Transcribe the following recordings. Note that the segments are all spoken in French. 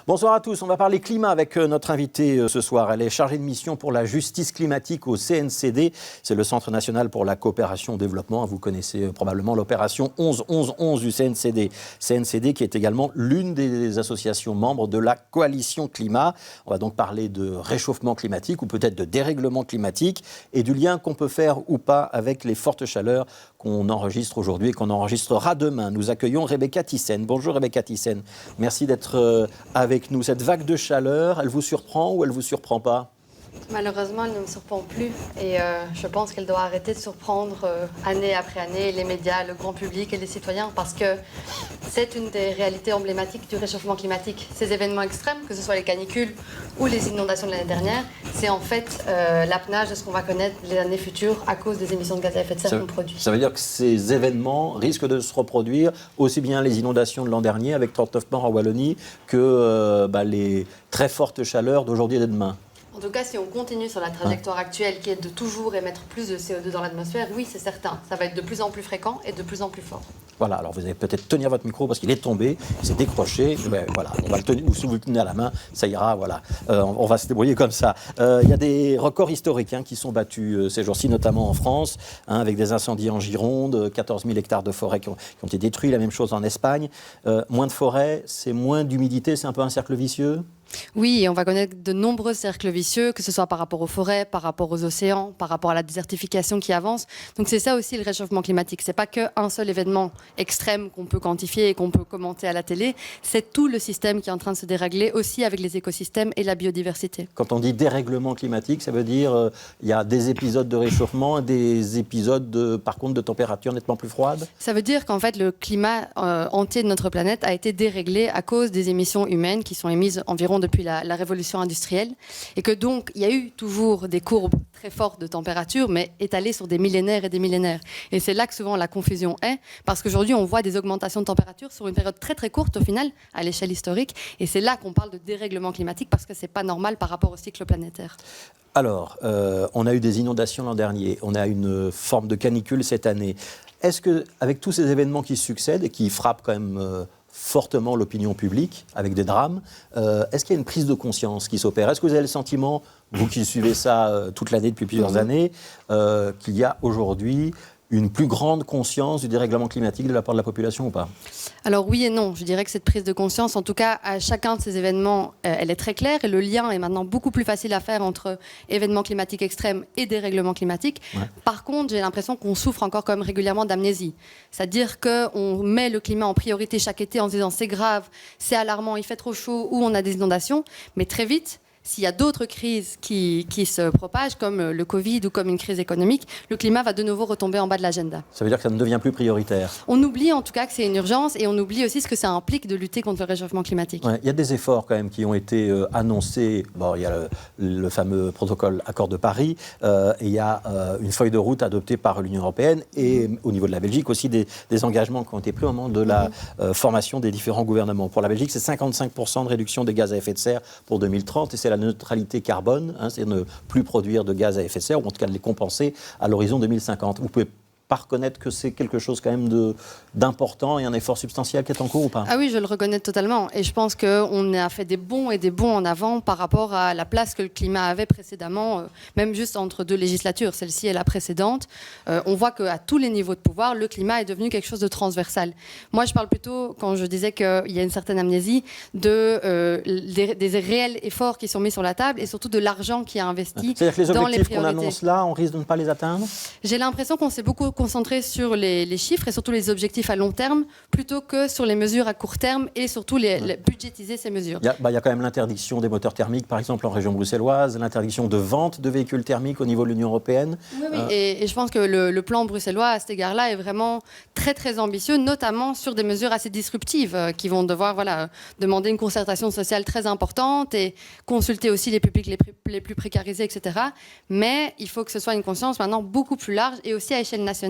Bonsoir à tous, on va parler climat avec notre invitée ce soir. Elle est chargée de mission pour la justice climatique au CNCD. C'est le Centre national pour la coopération au développement. Vous connaissez probablement l'opération 11-11-11 du CNCD. CNCD qui est également l'une des associations membres de la coalition climat. On va donc parler de réchauffement climatique ou peut-être de dérèglement climatique et du lien qu'on peut faire ou pas avec les fortes chaleurs qu'on enregistre aujourd'hui et qu'on enregistrera demain. Nous accueillons Rebecca Thyssen. Bonjour Rebecca Thyssen. Merci d'être avec nous. Cette vague de chaleur, elle vous surprend ou elle ne vous surprend pas ? Malheureusement, elle ne me surprend plus et je pense qu'elle doit arrêter de surprendre année après année les médias, le grand public et les citoyens parce que c'est une des réalités emblématiques du réchauffement climatique. Ces événements extrêmes, que ce soit les canicules ou les inondations de l'année dernière, c'est en fait l'apanage de ce qu'on va connaître les années futures à cause des émissions de gaz à effet de serre qu'on produit. Ça veut dire que ces événements risquent de se reproduire, aussi bien les inondations de l'an dernier avec 39 morts en Wallonie que les très fortes chaleurs d'aujourd'hui et de demain. En tout cas, si on continue sur la trajectoire actuelle qui est de toujours émettre plus de CO2 dans l'atmosphère, oui, c'est certain. Ça va être de plus en plus fréquent et de plus en plus fort. Voilà, alors vous allez peut-être tenir votre micro parce qu'il est tombé, il s'est décroché. Voilà, on va le tenir, ou si vous le tenez à la main, ça ira, voilà. On va se débrouiller comme ça. Il y a des records historiques qui sont battus ces jours-ci, notamment en France, avec des incendies en Gironde, 14 000 hectares de forêt qui ont été détruits, la même chose en Espagne. Moins de forêt, c'est moins d'humidité, c'est un peu un cercle vicieux ? Oui, et on va connaître de nombreux cercles vicieux, que ce soit par rapport aux forêts, par rapport aux océans, par rapport à la désertification qui avance. Donc c'est ça aussi le réchauffement climatique. C'est pas qu'un seul événement extrême qu'on peut quantifier et qu'on peut commenter à la télé. C'est tout le système qui est en train de se dérégler, aussi avec les écosystèmes et la biodiversité. Quand on dit dérèglement climatique, ça veut dire il y a des épisodes de réchauffement, des épisodes par contre de température nettement plus froide. Ça veut dire qu'en fait le climat entier de notre planète a été déréglé à cause des émissions humaines qui sont émises environ depuis la révolution industrielle et que donc il y a eu toujours des courbes très fortes de température mais étalées sur des millénaires et des millénaires. Et c'est là que souvent la confusion est parce qu'aujourd'hui on voit des augmentations de température sur une période très très courte au final à l'échelle historique et c'est là qu'on parle de dérèglement climatique parce que c'est pas normal par rapport au cycle planétaire. Alors, on a eu des inondations l'an dernier, on a une forme de canicule cette année. Est-ce qu'avec tous ces événements qui succèdent et qui frappent quand même fortement l'opinion publique, avec des drames, est-ce qu'il y a une prise de conscience qui s'opère ? Est-ce que vous avez le sentiment, vous qui suivez ça toute l'année depuis plusieurs années, qu'il y a aujourd'hui une plus grande conscience du dérèglement climatique de la part de la population ou pas ? Alors oui et non, je dirais que cette prise de conscience, en tout cas à chacun de ces événements, elle est très claire et le lien est maintenant beaucoup plus facile à faire entre événements climatiques extrêmes et dérèglement climatique. Ouais. Par contre, j'ai l'impression qu'on souffre encore quand même régulièrement d'amnésie. C'est-à-dire qu'on met le climat en priorité chaque été en se disant c'est grave, c'est alarmant, il fait trop chaud ou on a des inondations, mais très vite, s'il y a d'autres crises qui se propagent, comme le Covid ou comme une crise économique, le climat va de nouveau retomber en bas de l'agenda. Ça veut dire que ça ne devient plus prioritaire ? On oublie en tout cas que c'est une urgence et on oublie aussi ce que ça implique de lutter contre le réchauffement climatique. Ouais, il y a des efforts quand même qui ont été annoncés. Bon, il y a le fameux protocole Accord de Paris et il y a une feuille de route adoptée par l'Union européenne et au niveau de la Belgique aussi des engagements qui ont été pris au moment de la formation des différents gouvernements. Pour la Belgique, c'est 55% de réduction des gaz à effet de serre pour 2030 et c'est la neutralité carbone, c'est ne plus produire de gaz à effet de serre, ou en tout cas de les compenser à l'horizon 2050. Vous pouvez pas reconnaître que c'est quelque chose quand même d'important et un effort substantiel qui est en cours ou pas ? Ah oui, je le reconnais totalement. Et je pense qu'on a fait des bons en avant par rapport à la place que le climat avait précédemment, même juste entre deux législatures, celle-ci et la précédente. On voit qu'à tous les niveaux de pouvoir, le climat est devenu quelque chose de transversal. Moi, je parle plutôt, quand je disais qu'il y a une certaine amnésie, des réels efforts qui sont mis sur la table et surtout de l'argent qui est investi dans les priorités. C'est-à-dire que les objectifs qu'on annonce là, on risque de ne pas les atteindre ? J'ai l'impression qu'on s'est beaucoup concentré sur les chiffres et surtout les objectifs à long terme plutôt que sur les mesures à court terme et surtout budgétiser ces mesures. Il y a quand même l'interdiction des moteurs thermiques, par exemple en région bruxelloise, l'interdiction de vente de véhicules thermiques au niveau de l'Union européenne. Oui. Et je pense que le plan bruxellois à cet égard-là est vraiment très très ambitieux, notamment sur des mesures assez disruptives qui vont devoir demander une concertation sociale très importante et consulter aussi les publics les plus précarisés, etc. Mais il faut que ce soit une conscience maintenant beaucoup plus large et aussi à échelle nationale.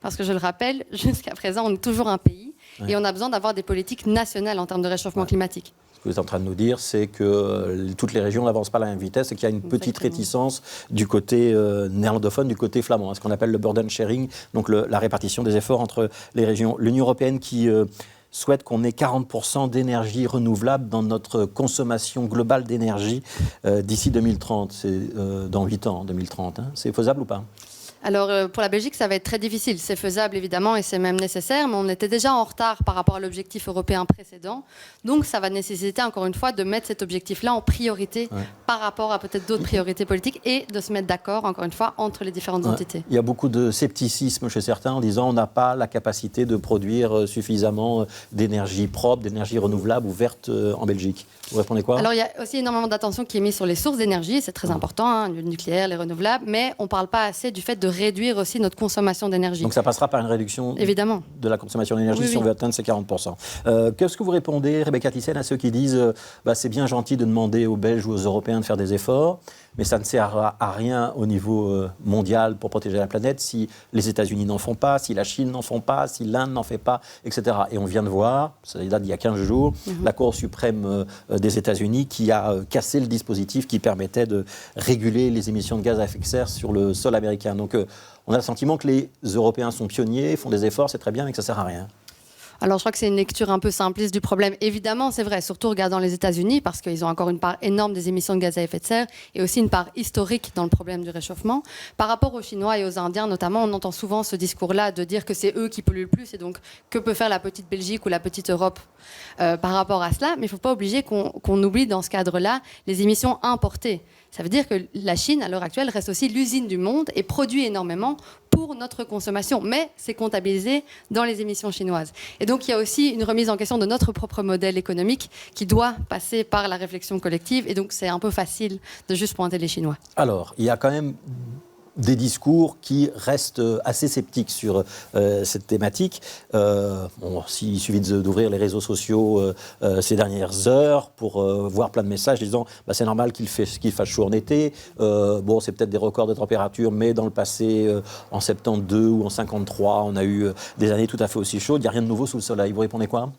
Parce que je le rappelle, jusqu'à présent, on est toujours un pays et on a besoin d'avoir des politiques nationales en termes de réchauffement climatique. Ce que vous êtes en train de nous dire, c'est que toutes les régions n'avancent pas à la même vitesse et qu'il y a une petite réticence du côté néerlandophone, du côté flamand, ce qu'on appelle le burden sharing, donc la répartition des efforts entre les régions. L'Union européenne qui souhaite qu'on ait 40% d'énergie renouvelable dans notre consommation globale d'énergie d'ici 2030. C'est dans 8 ans, 2030. Hein. C'est faisable ou pas ? Alors, pour la Belgique, ça va être très difficile. C'est faisable, évidemment, et c'est même nécessaire, mais on était déjà en retard par rapport à l'objectif européen précédent. Donc, ça va nécessiter, encore une fois, de mettre cet objectif-là en priorité par rapport à peut-être d'autres priorités politiques et de se mettre d'accord, encore une fois, entre les différentes entités. Il y a beaucoup de scepticisme chez certains en disant on n'a pas la capacité de produire suffisamment d'énergie propre, d'énergie renouvelable ou verte en Belgique. Vous répondez quoi ? Alors, il y a aussi énormément d'attention qui est mise sur les sources d'énergie, c'est très important, hein, le nucléaire, les renouvelables, mais on ne parle pas assez du fait de réduire aussi notre consommation d'énergie. Donc ça passera par une réduction évidemment de la consommation d'énergie si on veut atteindre ces 40%. Qu'est-ce que vous répondez, Rebecca Thyssen, à ceux qui disent c'est bien gentil de demander aux Belges ou aux Européens de faire des efforts, mais ça ne sert à rien au niveau mondial pour protéger la planète si les États-Unis n'en font pas, si la Chine n'en font pas, si l'Inde n'en fait pas, etc. Et on vient de voir, ça date d'il y a 15 jours, la Cour suprême des États-Unis qui a cassé le dispositif qui permettait de réguler les émissions de gaz à effet de serre sur le sol américain. Donc on a le sentiment que les Européens sont pionniers, font des efforts, c'est très bien, mais que ça ne sert à rien. Alors, je crois que c'est une lecture un peu simpliste du problème. Évidemment, c'est vrai, surtout regardant les États-Unis, parce qu'ils ont encore une part énorme des émissions de gaz à effet de serre et aussi une part historique dans le problème du réchauffement. Par rapport aux Chinois et aux Indiens, notamment, on entend souvent ce discours-là de dire que c'est eux qui polluent le plus et donc que peut faire la petite Belgique ou la petite Europe par rapport à cela. Mais il ne faut pas oublier qu'on oublie dans ce cadre-là les émissions importées. Ça veut dire que la Chine, à l'heure actuelle, reste aussi l'usine du monde et produit énormément pour notre consommation. Mais c'est comptabilisé dans les émissions chinoises. Et donc, il y a aussi une remise en question de notre propre modèle économique qui doit passer par la réflexion collective. Et donc, c'est un peu facile de juste pointer les Chinois. Alors, il y a quand même des discours qui restent assez sceptiques sur cette thématique. Il suffit d'ouvrir les réseaux sociaux ces dernières heures pour voir plein de messages disant c'est normal qu'il fasse chaud en été. C'est peut-être des records de température, mais dans le passé, en 72 ou en 53, on a eu des années tout à fait aussi chaudes. Il n'y a rien de nouveau sous le soleil. Vous répondez quoi ?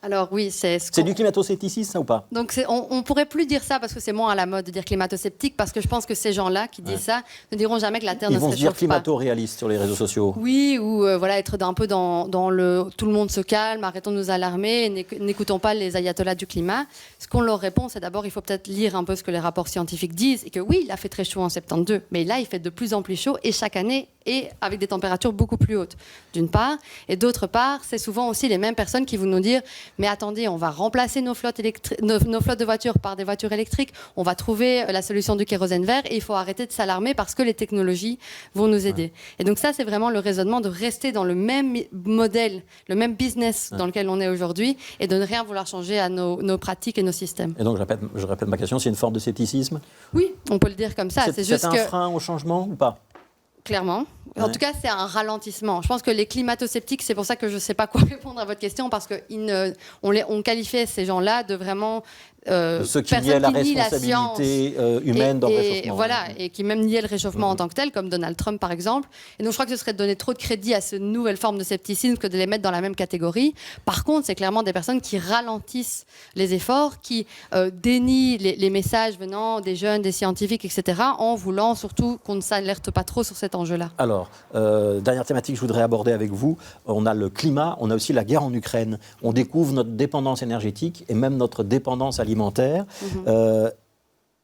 Alors oui, c'est du climato-scepticisme, ça ou pas ? Donc on ne pourrait plus dire ça parce que c'est moins à la mode de dire climato-sceptique, parce que je pense que ces gens-là qui disent ça ne diront jamais que la Terre ne se réchauffe pas. Ils vont se dire climato-réalistes sur les réseaux sociaux. Oui, ou être un peu dans le tout le monde se calme, arrêtons de nous alarmer, n'écoutons pas les ayatollahs du climat. Ce qu'on leur répond, c'est d'abord il faut peut-être lire un peu ce que les rapports scientifiques disent, et que oui, il a fait très chaud en 72, mais là il fait de plus en plus chaud, et chaque année, et avec des températures beaucoup plus hautes, d'une part. Et d'autre part, c'est souvent aussi les mêmes personnes qui vont nous dire « Mais attendez, on va remplacer nos flottes de voitures par des voitures électriques, on va trouver la solution du kérosène vert et il faut arrêter de s'alarmer parce que les technologies vont nous aider. » Et donc ça, c'est vraiment le raisonnement de rester dans le même modèle, le même business dans lequel on est aujourd'hui et de ne rien vouloir changer à nos pratiques et nos systèmes. Et donc, je répète ma question, c'est une forme de scepticisme ? Oui, on peut le dire comme ça. C'est un frein au changement ou pas ? Clairement. En tout cas, c'est un ralentissement. Je pense que les climato-sceptiques, c'est pour ça que je ne sais pas quoi répondre à votre question, parce qu'on qualifiait ces gens-là de vraiment ceux qui niaient la responsabilité humaine dans le réchauffement. Voilà, et qui même niaient le réchauffement en tant que tel, comme Donald Trump par exemple. Et donc je crois que ce serait de donner trop de crédit à cette nouvelle forme de scepticisme que de les mettre dans la même catégorie. Par contre, c'est clairement des personnes qui ralentissent les efforts, qui dénient les messages venant des jeunes, des scientifiques, etc., en voulant surtout qu'on ne s'alerte pas trop sur cet enjeu-là. Alors, dernière thématique que je voudrais aborder avec vous, on a le climat, on a aussi la guerre en Ukraine. On découvre notre dépendance énergétique et même notre dépendance alimentaire.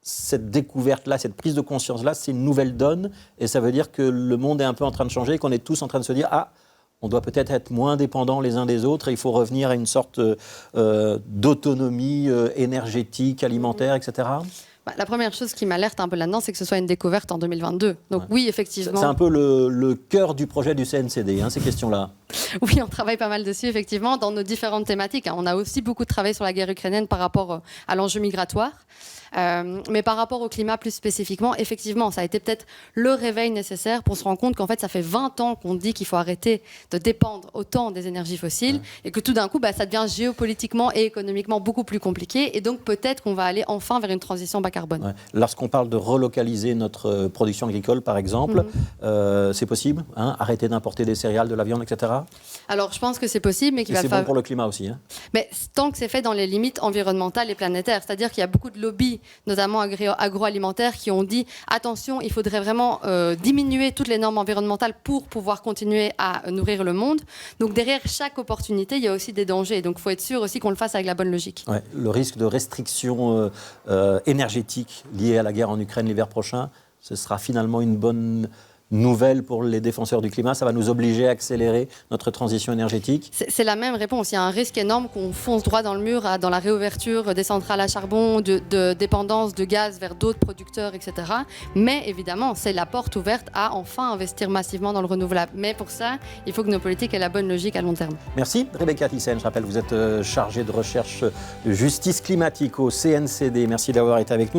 Cette découverte-là, cette prise de conscience-là, c'est une nouvelle donne et ça veut dire que le monde est un peu en train de changer et qu'on est tous en train de se dire « Ah, on doit peut-être être moins dépendants les uns des autres et il faut revenir à une sorte d'autonomie énergétique, alimentaire, etc. » La première chose qui m'alerte un peu là-dedans, c'est que ce soit une découverte en 2022. Donc oui, effectivement. C'est un peu le cœur du projet du CNCD, ces questions-là. Oui, on travaille pas mal dessus, effectivement, dans nos différentes thématiques. On a aussi beaucoup travaillé sur la guerre ukrainienne par rapport à l'enjeu migratoire. Mais par rapport au climat plus spécifiquement, effectivement, ça a été peut-être le réveil nécessaire pour se rendre compte qu'en fait, ça fait 20 ans qu'on dit qu'il faut arrêter de dépendre autant des énergies fossiles et que tout d'un coup, ça devient géopolitiquement et économiquement beaucoup plus compliqué. Et donc, peut-être qu'on va aller enfin vers une transition bas carbone. carbone. Ouais. Lorsqu'on parle de relocaliser notre production agricole, par exemple, c'est possible, hein, arrêter d'importer des céréales, de la viande, etc. Alors, je pense que c'est possible, mais qu'il va c'est bon pour le climat aussi. Hein. Mais tant que c'est fait dans les limites environnementales et planétaires, c'est-à-dire qu'il y a beaucoup de lobbies, notamment agroalimentaires, qui ont dit attention, il faudrait vraiment diminuer toutes les normes environnementales pour pouvoir continuer à nourrir le monde. Donc derrière chaque opportunité, il y a aussi des dangers. Donc il faut être sûr aussi qu'on le fasse avec la bonne logique. Ouais, le risque de restriction énergétique liée à la guerre en Ukraine l'hiver prochain, ce sera finalement une bonne nouvelle pour les défenseurs du climat. Ça va nous obliger à accélérer notre transition énergétique. C'est la même réponse. Il y a un risque énorme qu'on fonce droit dans le mur dans la réouverture des centrales à charbon, de dépendance de gaz vers d'autres producteurs, etc. Mais évidemment, c'est la porte ouverte à enfin investir massivement dans le renouvelable. Mais pour ça, il faut que nos politiques aient la bonne logique à long terme. Merci Rebecca Thyssen. Je rappelle, vous êtes chargée de recherche de justice climatique au CNCD. Merci d'avoir été avec nous.